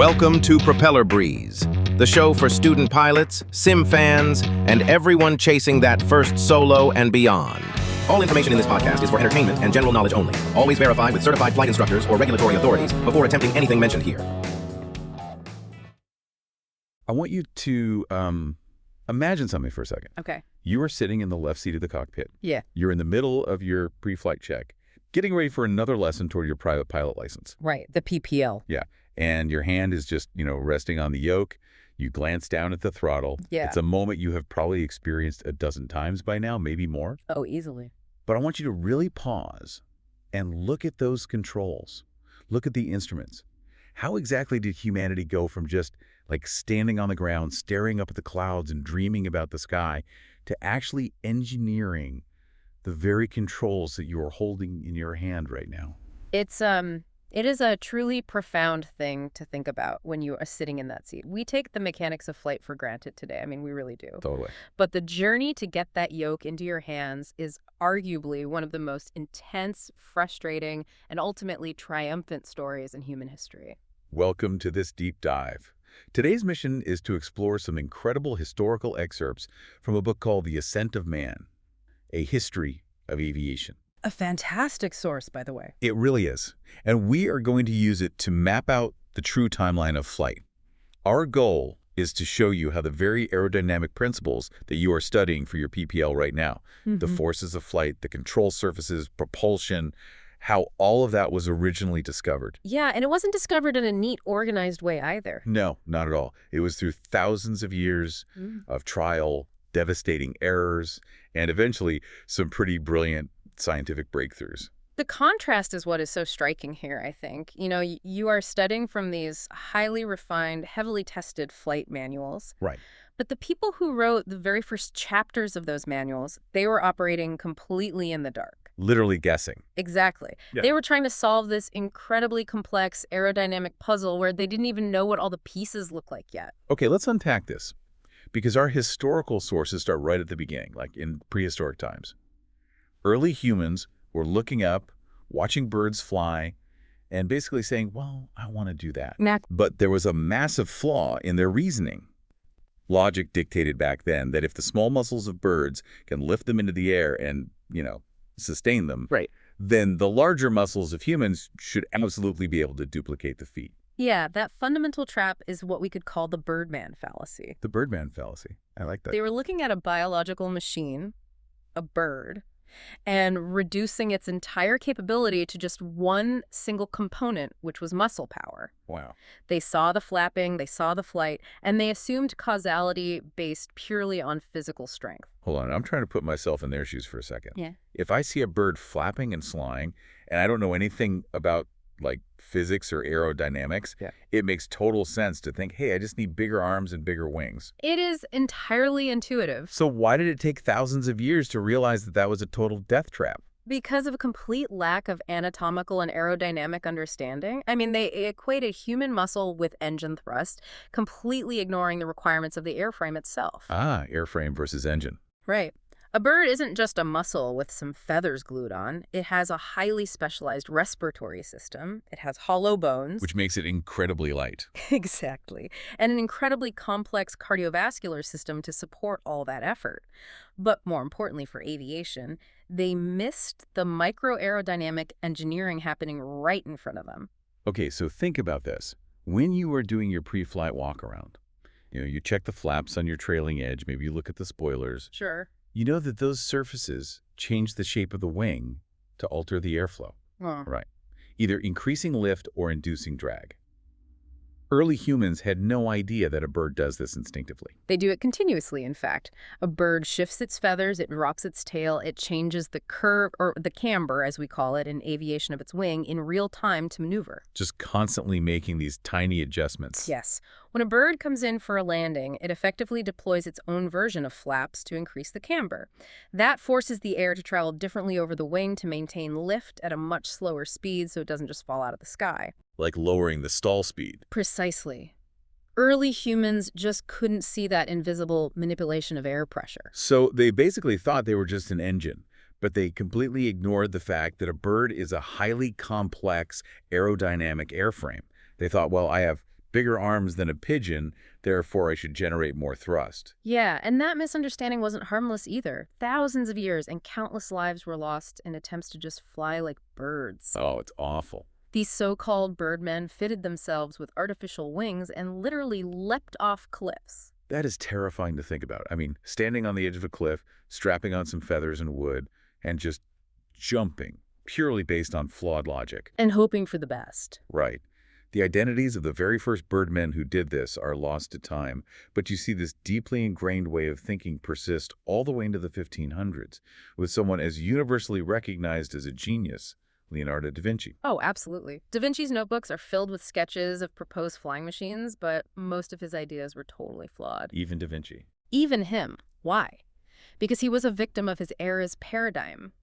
Welcome to Propeller Breeze, the show for student pilots, sim fans, and everyone chasing that first solo and beyond. All information in this podcast is for entertainment and general knowledge only. Always verify with certified flight instructors or regulatory authorities before attempting anything mentioned here. I want you to imagine something for a second. Okay. You are sitting in the left seat of the cockpit. Yeah. You're in the middle of your pre-flight check, getting ready for another lesson toward your private pilot license. Right. The PPL. Yeah. And your hand is just, resting on the yoke. You glance down at the throttle. Yeah. It's a moment you have probably experienced a dozen times by now, maybe more. Oh, easily. But I want you to really pause and look at those controls. Look at the instruments. How exactly did humanity go from just like standing on the ground, staring up at the clouds and dreaming about the sky, to actually engineering the very controls that you are holding in your hand right now? It is a truly profound thing to think about when you are sitting in that seat. We take the mechanics of flight for granted today. I mean, we really do. Totally. But the journey to get that yoke into your hands is arguably one of the most intense, frustrating, and ultimately triumphant stories in human history. Welcome to this deep dive. Today's mission is to explore some incredible historical excerpts from a book called The Ascent of Man, A History of Aviation. A fantastic source, by the way. It really is. And we are going to use it to map out the true timeline of flight. Our goal is to show you how the very aerodynamic principles that you are studying for your PPL right now, the forces of flight, the control surfaces, propulsion, how all of that was originally discovered. Yeah, and it wasn't discovered in a neat, organized way either. No, not at all. It was through thousands of years of trial, devastating errors, and eventually some pretty brilliant scientific breakthroughs. The contrast is what is so striking here, I think. You are studying from these highly refined, heavily tested flight manuals. Right. But the people who wrote the very first chapters of those manuals, they were operating completely in the dark. Literally guessing. Exactly. Yeah. They were trying to solve this incredibly complex aerodynamic puzzle where they didn't even know what all the pieces look like yet. Okay, let's unpack this, because our historical sources start right at the beginning, like in prehistoric times. Early humans were looking up, watching birds fly, and basically saying, well, I want to do that. But there was a massive flaw in their reasoning. Logic dictated back then that if the small muscles of birds can lift them into the air and, sustain them, Right. then the larger muscles of humans should absolutely be able to duplicate the feat. Yeah, that fundamental trap is what we could call the Birdman fallacy. The Birdman fallacy. I like that. They were looking at a biological machine, a bird, and reducing its entire capability to just one single component, which was muscle power. Wow. They saw the flapping, they saw the flight, and they assumed causality based purely on physical strength. Hold on. I'm trying to put myself in their shoes for a second. Yeah. If I see a bird flapping and flying, and I don't know anything about physics or aerodynamics, it makes total sense to think, hey, I just need bigger arms and bigger wings. It is entirely intuitive. So why did it take thousands of years to realize that that was a total death trap? Because of a complete lack of anatomical and aerodynamic understanding. I mean, they equated human muscle with engine thrust, completely ignoring the requirements of the airframe itself. Ah, airframe versus engine. Right. A bird isn't just a muscle with some feathers glued on. It has a highly specialized respiratory system. It has hollow bones. Which makes it incredibly light. Exactly. And an incredibly complex cardiovascular system to support all that effort. But more importantly for aviation, they missed the microaerodynamic engineering happening right in front of them. Okay, so think about this. When you are doing your pre-flight walk-around, you check the flaps on your trailing edge, maybe you look at the spoilers. Sure. You know that those surfaces change the shape of the wing to alter the airflow. Oh. Right. Either increasing lift or inducing drag. Early humans had no idea that a bird does this instinctively. They do it continuously, in fact. A bird shifts its feathers, it rocks its tail, it changes the curve, or the camber, as we call it in aviation, of its wing in real time to maneuver. Just constantly making these tiny adjustments. Yes. When a bird comes in for a landing, it effectively deploys its own version of flaps to increase the camber. That forces the air to travel differently over the wing to maintain lift at a much slower speed so it doesn't just fall out of the sky. Like lowering the stall speed. Precisely. Early humans just couldn't see that invisible manipulation of air pressure. So they basically thought they were just an engine, but they completely ignored the fact that a bird is a highly complex aerodynamic airframe. They thought, well, I have bigger arms than a pigeon, therefore I should generate more thrust. Yeah, and that misunderstanding wasn't harmless either. Thousands of years and countless lives were lost in attempts to just fly like birds. Oh, it's awful. These so-called birdmen fitted themselves with artificial wings and literally leapt off cliffs. That is terrifying to think about. I mean, standing on the edge of a cliff, strapping on some feathers and wood, and just jumping, purely based on flawed logic. And hoping for the best. Right. The identities of the very first birdmen who did this are lost to time, but you see this deeply ingrained way of thinking persist all the way into the 1500s, with someone as universally recognized as a genius, Leonardo da Vinci. Oh, absolutely. Da Vinci's notebooks are filled with sketches of proposed flying machines, but most of his ideas were totally flawed. Even da Vinci. Even him. Why? Because he was a victim of his era's paradigm.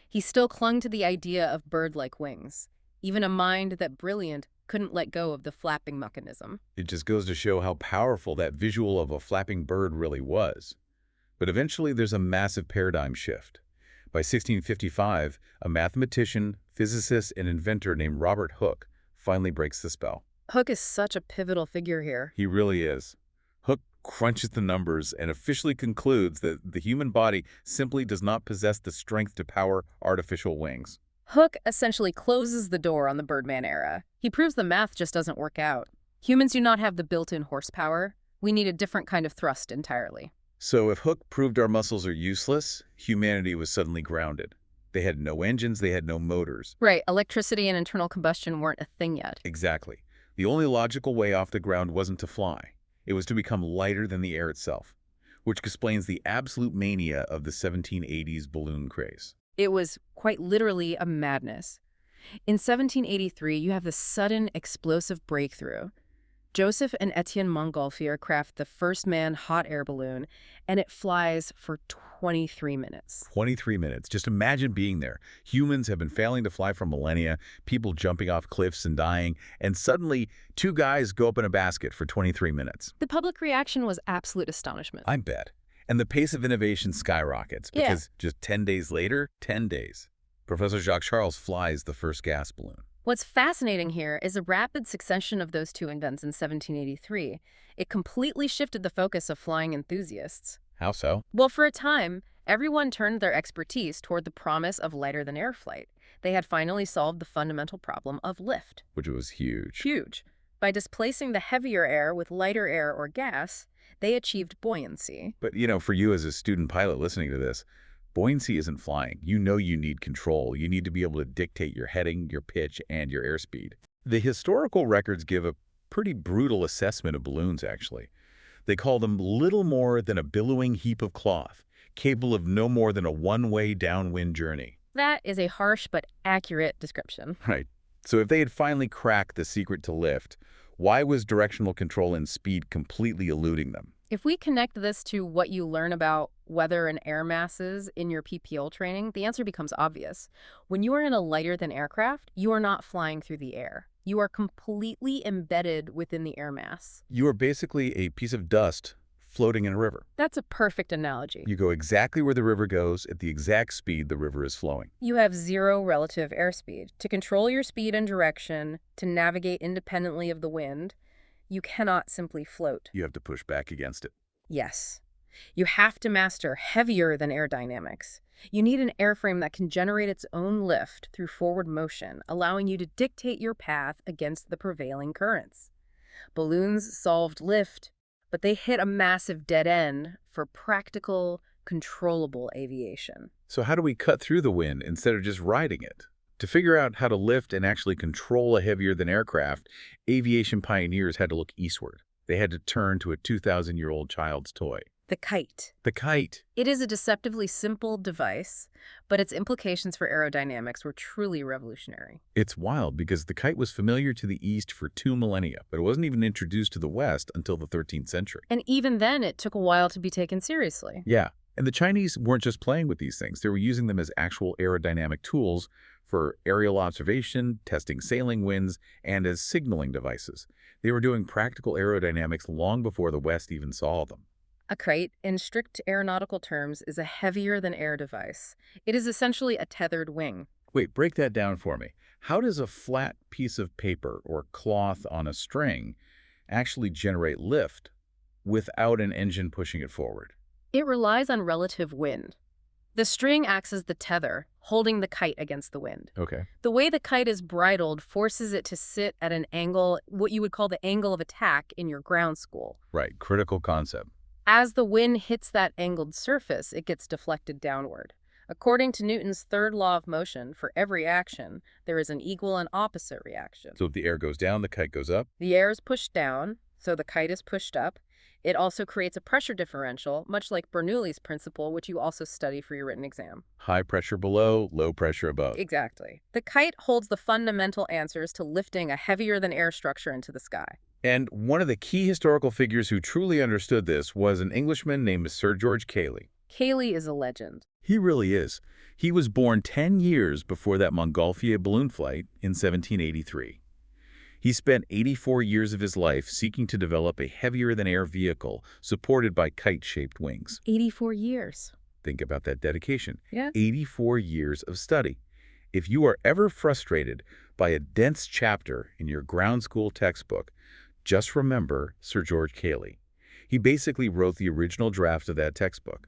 He still clung to the idea of bird-like wings. Even a mind that brilliant couldn't let go of the flapping mechanism. It just goes to show how powerful that visual of a flapping bird really was. But eventually there's a massive paradigm shift. By 1655, a mathematician, physicist, and inventor named Robert Hooke finally breaks the spell. Hooke is such a pivotal figure here. He really is. Hooke crunches the numbers and officially concludes that the human body simply does not possess the strength to power artificial wings. Hooke essentially closes the door on the Birdman era. He proves the math just doesn't work out. Humans do not have the built-in horsepower. We need a different kind of thrust entirely. So if Hooke proved our muscles are useless, humanity was suddenly grounded. They had no engines, they had no motors. Right, electricity and internal combustion weren't a thing yet. Exactly. The only logical way off the ground wasn't to fly. It was to become lighter than the air itself, which explains the absolute mania of the 1780s balloon craze. It was quite literally a madness. In 1783, you have the sudden explosive breakthrough. Joseph and Etienne Montgolfier craft the first manned hot air balloon, and it flies for 23 minutes. 23 minutes. Just imagine being there. Humans have been failing to fly for millennia, people jumping off cliffs and dying, and suddenly two guys go up in a basket for 23 minutes. The public reaction was absolute astonishment. I bet. And the pace of innovation skyrockets because just 10 days later, 10 days, Professor Jacques Charles flies the first gas balloon. What's fascinating here is a rapid succession of those two events in 1783. It completely shifted the focus of flying enthusiasts. How so? Well, for a time, everyone turned their expertise toward the promise of lighter-than-air flight. They had finally solved the fundamental problem of lift. Which was huge. Huge. By displacing the heavier air with lighter air or gas, they achieved buoyancy. But, for you as a student pilot listening to this, buoyancy isn't flying. You know you need control. You need to be able to dictate your heading, your pitch, and your airspeed. The historical records give a pretty brutal assessment of balloons, actually. They call them little more than a billowing heap of cloth, capable of no more than a one-way downwind journey. That is a harsh but accurate description. Right. So if they had finally cracked the secret to lift, why was directional control and speed completely eluding them? If we connect this to what you learn about weather and air masses in your PPL training, the answer becomes obvious. When you are in a lighter-than aircraft, you are not flying through the air. You are completely embedded within the air mass. You are basically a piece of dust floating in a river. That's a perfect analogy. You go exactly where the river goes at the exact speed the river is flowing. You have zero relative airspeed. To control your speed and direction, to navigate independently of the wind, you cannot simply float. You have to push back against it. Yes. You have to master heavier than aerodynamics. You need an airframe that can generate its own lift through forward motion, allowing you to dictate your path against the prevailing currents. Balloons solved lift, but they hit a massive dead end for practical, controllable aviation. So how do we cut through the wind instead of just riding it? To figure out how to lift and actually control a heavier-than aircraft, aviation pioneers had to look eastward. They had to turn to a 2,000-year-old child's toy. The kite. The kite. It is a deceptively simple device, but its implications for aerodynamics were truly revolutionary. It's wild because the kite was familiar to the East for 2 millennia, but it wasn't even introduced to the West until the 13th century. And even then, it took a while to be taken seriously. Yeah, and the Chinese weren't just playing with these things. They were using them as actual aerodynamic tools for aerial observation, testing sailing winds, and as signaling devices. They were doing practical aerodynamics long before the West even saw them. A kite, in strict aeronautical terms, is a heavier-than-air device. It is essentially a tethered wing. Wait, break that down for me. How does a flat piece of paper or cloth on a string actually generate lift without an engine pushing it forward? It relies on relative wind. The string acts as the tether, holding the kite against the wind. Okay. The way the kite is bridled forces it to sit at an angle, what you would call the angle of attack in your ground school. Right, critical concept. As the wind hits that angled surface, it gets deflected downward. According to Newton's third law of motion, for every action, there is an equal and opposite reaction. So if the air goes down, the kite goes up? The air is pushed down, so the kite is pushed up. It also creates a pressure differential, much like Bernoulli's principle, which you also study for your written exam. High pressure below, low pressure above. Exactly. The kite holds the fundamental answers to lifting a heavier-than-air structure into the sky. And one of the key historical figures who truly understood this was an Englishman named Sir George Cayley. Cayley is a legend. He really is. He was born 10 years before that Montgolfier balloon flight in 1783. He spent 84 years of his life seeking to develop a heavier-than-air vehicle supported by kite-shaped wings. 84 years. Think about that dedication. Yeah. 84 years of study. If you are ever frustrated by a dense chapter in your ground school textbook, just remember Sir George Cayley. He basically wrote the original draft of that textbook.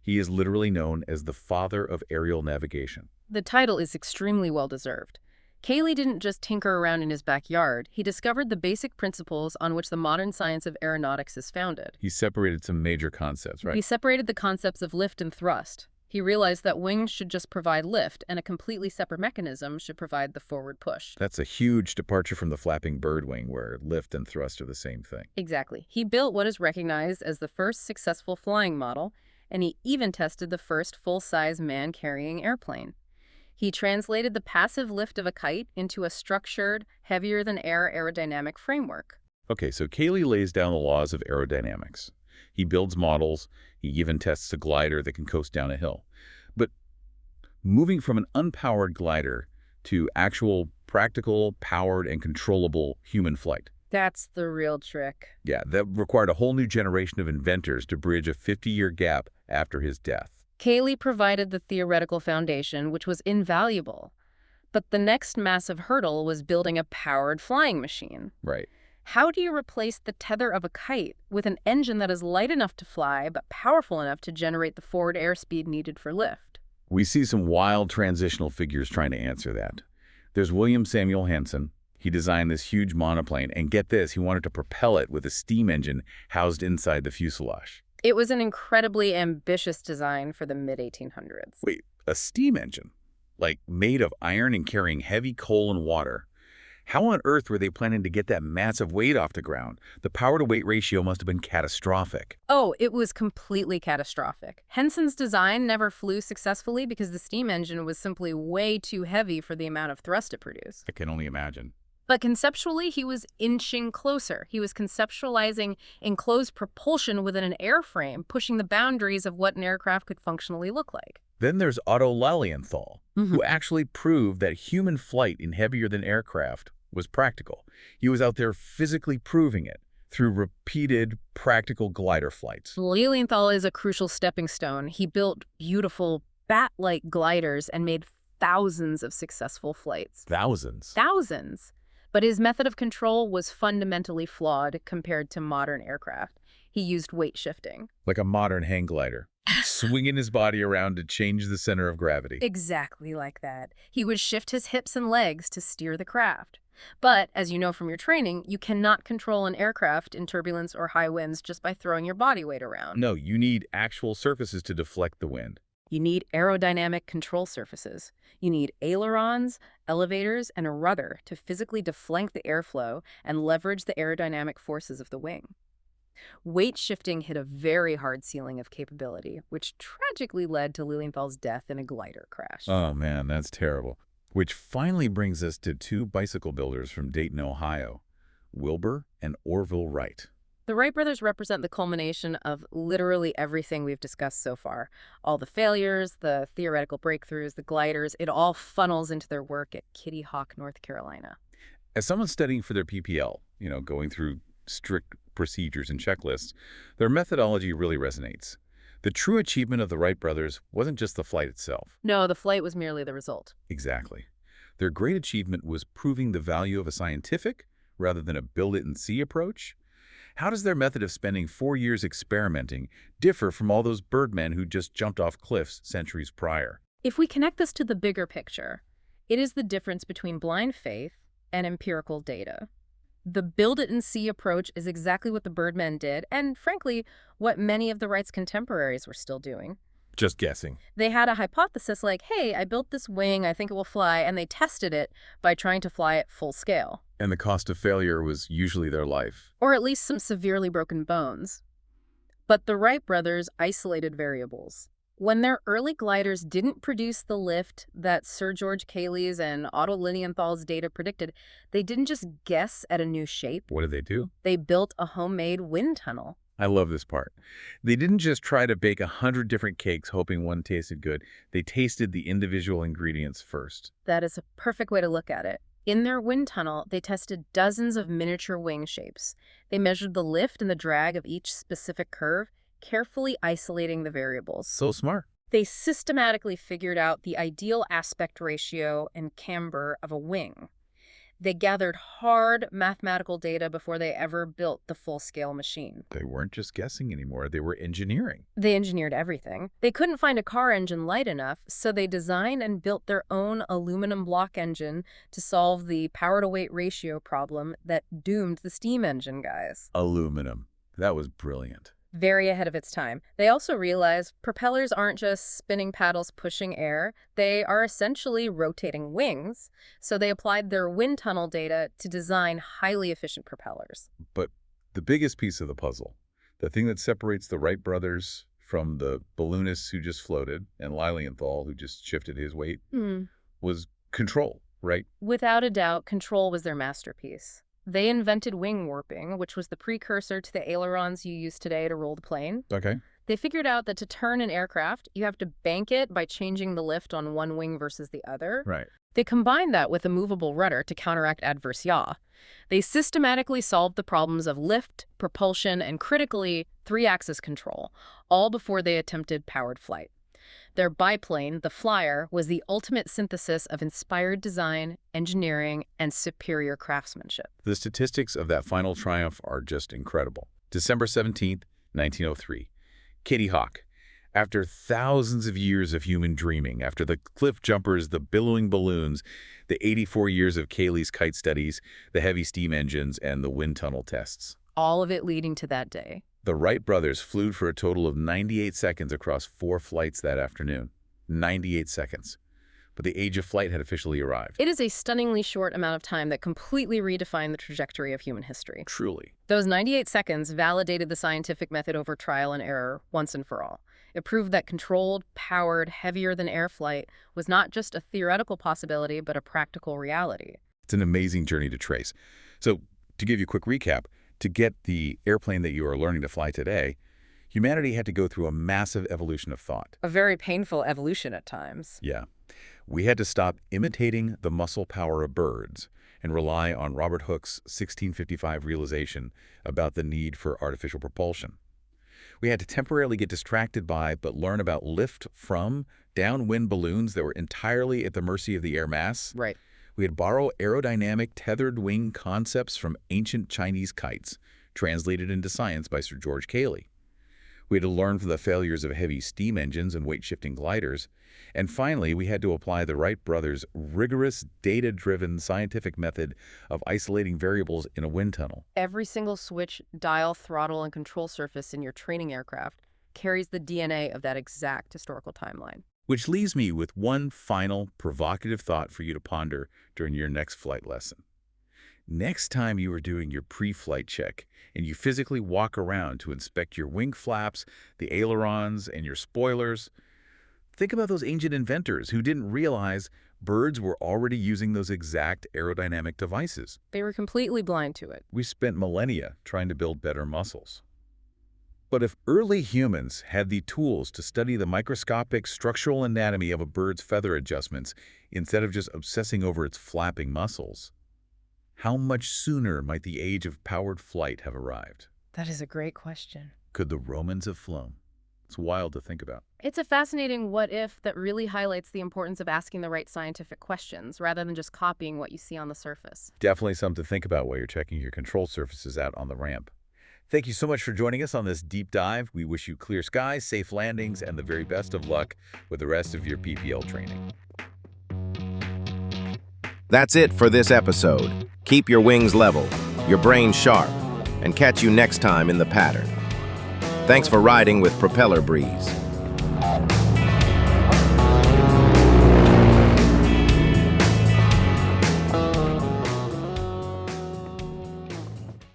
He is literally known as the father of aerial navigation. The title is extremely well-deserved. Cayley didn't just tinker around in his backyard. He discovered the basic principles on which the modern science of aeronautics is founded. He separated some major concepts, right? He separated the concepts of lift and thrust. He realized that wings should just provide lift, and a completely separate mechanism should provide the forward push. That's a huge departure from the flapping bird wing, where lift and thrust are the same thing. Exactly. He built what is recognized as the first successful flying model, and he even tested the first full-size man-carrying airplane. He translated the passive lift of a kite into a structured, heavier-than-air aerodynamic framework. Okay, so Cayley lays down the laws of aerodynamics. He builds models. He even tests a glider that can coast down a hill. But moving from an unpowered glider to actual practical, powered, and controllable human flight. That's the real trick. Yeah, that required a whole new generation of inventors to bridge a 50-year gap after his death. Cayley provided the theoretical foundation, which was invaluable. But the next massive hurdle was building a powered flying machine. Right. How do you replace the tether of a kite with an engine that is light enough to fly but powerful enough to generate the forward airspeed needed for lift? We see some wild transitional figures trying to answer that. There's William Samuel Hansen. He designed this huge monoplane, and get this, he wanted to propel it with a steam engine housed inside the fuselage. It was an incredibly ambitious design for the mid-1800s. Wait, a steam engine? Like made of iron and carrying heavy coal and water? How on earth were they planning to get that massive weight off the ground? The power-to-weight ratio must have been catastrophic. Oh, it was completely catastrophic. Henson's design never flew successfully because the steam engine was simply way too heavy for the amount of thrust it produced. I can only imagine. But conceptually, he was inching closer. He was conceptualizing enclosed propulsion within an airframe, pushing the boundaries of what an aircraft could functionally look like. Then there's Otto Lilienthal, who actually proved that human flight in heavier-than aircraft was practical. He was out there physically proving it through repeated practical glider flights. Lilienthal is a crucial stepping stone. He built beautiful bat-like gliders and made thousands of successful flights. Thousands? Thousands. But his method of control was fundamentally flawed compared to modern aircraft. He used weight shifting. Like a modern hang glider, swinging his body around to change the center of gravity. Exactly like that. He would shift his hips and legs to steer the craft. But, as you know from your training, you cannot control an aircraft in turbulence or high winds just by throwing your body weight around. No, you need actual surfaces to deflect the wind. You need aerodynamic control surfaces. You need ailerons, elevators, and a rudder to physically deflect the airflow and leverage the aerodynamic forces of the wing. Weight shifting hit a very hard ceiling of capability, which tragically led to Lilienthal's death in a glider crash. Oh man, that's terrible. Which finally brings us to two bicycle builders from Dayton, Ohio, Wilbur and Orville Wright. The Wright brothers represent the culmination of literally everything we've discussed so far. All the failures, the theoretical breakthroughs, the gliders, it all funnels into their work at Kitty Hawk, North Carolina. As someone studying for their PPL, going through strict procedures and checklists, their methodology really resonates. The true achievement of the Wright brothers wasn't just the flight itself. No, the flight was merely the result. Exactly. Their great achievement was proving the value of a scientific, rather than a build-it-and-see approach? How does their method of spending 4 years experimenting differ from all those birdmen who just jumped off cliffs centuries prior? If we connect this to the bigger picture, it is the difference between blind faith and empirical data. The build-it-and-see approach is exactly what the birdmen did, and frankly, what many of the Wright's contemporaries were still doing. Just guessing. They had a hypothesis like, hey, I built this wing, I think it will fly, and they tested it by trying to fly it full scale. And the cost of failure was usually their life. Or at least some severely broken bones. But the Wright brothers isolated variables. When their early gliders didn't produce the lift that Sir George Cayley's and Otto Lilienthal's data predicted, they didn't just guess at a new shape. What did they do? They built a homemade wind tunnel. I love this part. They didn't just try to bake 100 different cakes hoping one tasted good. They tasted the individual ingredients first. That is a perfect way to look at it. In their wind tunnel, they tested dozens of miniature wing shapes. They measured the lift and the drag of each specific curve, carefully isolating the variables. So smart. They systematically figured out the ideal aspect ratio and camber of a wing. They gathered hard mathematical data before they ever built the full-scale machine. They weren't just guessing anymore. They were engineering. They engineered everything. They couldn't find a car engine light enough, so they designed and built their own aluminum block engine to solve the power-to-weight ratio problem that doomed the steam engine guys. Aluminum. That was brilliant. Very ahead of its time. They also realized propellers aren't just spinning paddles pushing air, they are essentially rotating wings, so they applied their wind tunnel data to design highly efficient propellers. But the biggest piece of the puzzle, the thing that separates the Wright brothers from the balloonists who just floated and Lilienthal who just shifted his weight, was control, right? Without a doubt, control was their masterpiece. They invented wing warping, which was the precursor to the ailerons you use today to roll the plane. Okay. They figured out that to turn an aircraft, you have to bank it by changing the lift on one wing versus the other. Right. They combined that with a movable rudder to counteract adverse yaw. They systematically solved the problems of lift, propulsion, and critically, three-axis control, all before they attempted powered flight. Their biplane, the Flyer, was the ultimate synthesis of inspired design, engineering, and superior craftsmanship. The statistics of that final triumph are just incredible. December 17th, 1903. Kitty Hawk. After thousands of years of human dreaming, after the cliff jumpers, the billowing balloons, the 84 years of Cayley's kite studies, the heavy steam engines, and the wind tunnel tests. All of it leading to that day. The Wright brothers flew for a total of 98 seconds across 4 flights that afternoon. 98 seconds. But the age of flight had officially arrived. It is a stunningly short amount of time that completely redefined the trajectory of human history. Truly. Those 98 seconds validated the scientific method over trial and error once and for all. It proved that controlled, powered, heavier-than-air flight was not just a theoretical possibility, but a practical reality. It's an amazing journey to trace. So, to give you a quick recap, to get the airplane that you are learning to fly today, humanity had to go through a massive evolution of thought. A very painful evolution at times. Yeah. We had to stop imitating the muscle power of birds and rely on Robert Hooke's 1655 realization about the need for artificial propulsion. We had to temporarily get distracted by, but learn about lift from, downwind balloons that were entirely at the mercy of the air mass. Right. We had borrow aerodynamic tethered wing concepts from ancient Chinese kites, translated into science by Sir George Cayley. We had to learn from the failures of heavy steam engines and weight-shifting gliders. And finally, we had to apply the Wright brothers' rigorous, data-driven scientific method of isolating variables in a wind tunnel. Every single switch, dial, throttle, and control surface in your training aircraft carries the DNA of that exact historical timeline. Which leaves me with one final provocative thought for you to ponder during your next flight lesson. Next time you are doing your pre-flight check and you physically walk around to inspect your wing flaps, the ailerons, and your spoilers, think about those ancient inventors who didn't realize birds were already using those exact aerodynamic devices. They were completely blind to it. We spent millennia trying to build better muscles. But if early humans had the tools to study the microscopic structural anatomy of a bird's feather adjustments instead of just obsessing over its flapping muscles, how much sooner might the age of powered flight have arrived? That is a great question. Could the Romans have flown? It's wild to think about. It's a fascinating what-if that really highlights the importance of asking the right scientific questions rather than just copying what you see on the surface. Definitely something to think about while you're checking your control surfaces out on the ramp. Thank you so much for joining us on this deep dive. We wish you clear skies, safe landings, and the very best of luck with the rest of your PPL training. That's it for this episode. Keep your wings level, your brain sharp, and catch you next time in the pattern. Thanks for riding with Propeller Breeze.